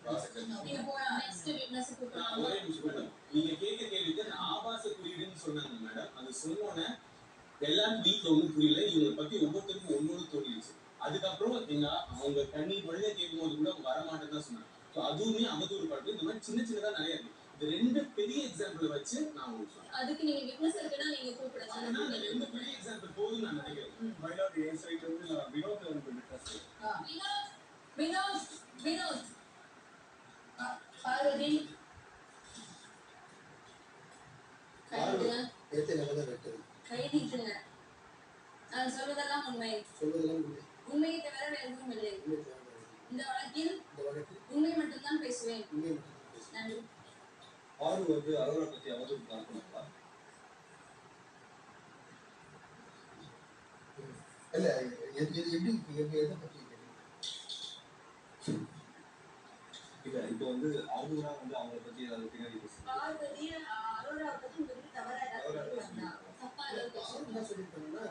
நீங்க போற next witness கூப்பிடலாம். ஒரே நிமிஷம் மேடம். நீங்க கேட்க கேள்விக்கு அந்த ஆபாச குறியீடுன்னு சொன்னாங்க மேடம். அது சொன்னோனே எல்லாரும் வீட்ல ஒண்ணும் புரியல. இவங்களை பத்தி ஒவ்வொருத்தருக்கும் ஒன்னொன்னு தோணிடுச்சு. அதுக்கப்புறம் அவங்க கண்ணீர் வழியா கேட்கும்போது கூட அவங்க வரமாட்டேன்னு தான் சொன்னாங்க. ஸோ அதுவுமே அவதூறு பண்றது இந்த மாதிரி சின்ன சின்னதா நிறைய இருக்கு. இந்த ரெண்டு பெரிய எக்ஸாம்பிள் வச்சு நான் உங்களுக்கு சொல்றேன். அதுக்கு நீங்க விட்னஸ் இருக்குன்னா நீங்க கூப்பிடுங்க. ஆனா அந்த ரெண்டு பெரிய எக்ஸாம்பிள் போதும்னு நான் நினைக்கிறேன். மைலாட் ஏ சைடுல இருந்து நான் வினோத் வந்து விட்னஸ். வினோத் வினோத் பார்வதி கைதுங்க. எத்தனை வேலை வெட்டது? கைதிட்டுங்க. நான் சொல்வதெல்லாம் உண்மை. சொல்வதெல்லாம் உண்மை. உண்மையை தவிர வேறு எதுவும் இல்லை. இந்த வழக்கில் உண்மை மட்டும்தான் பேசுவேன். நன்றி. ஆறு வந்து அரோரா பத்தி அவதூறு பார்க்கணுங்களா? இல்ல எப்படி எதை பத்தி இல்ல இப்போ வந்து அவங்களா வந்து அவங்கள பத்தி அதை பின்னாடி பார்வதி அரோரா பத்தி தவறா தப்பா சொல்லிருக்காங்கன்னா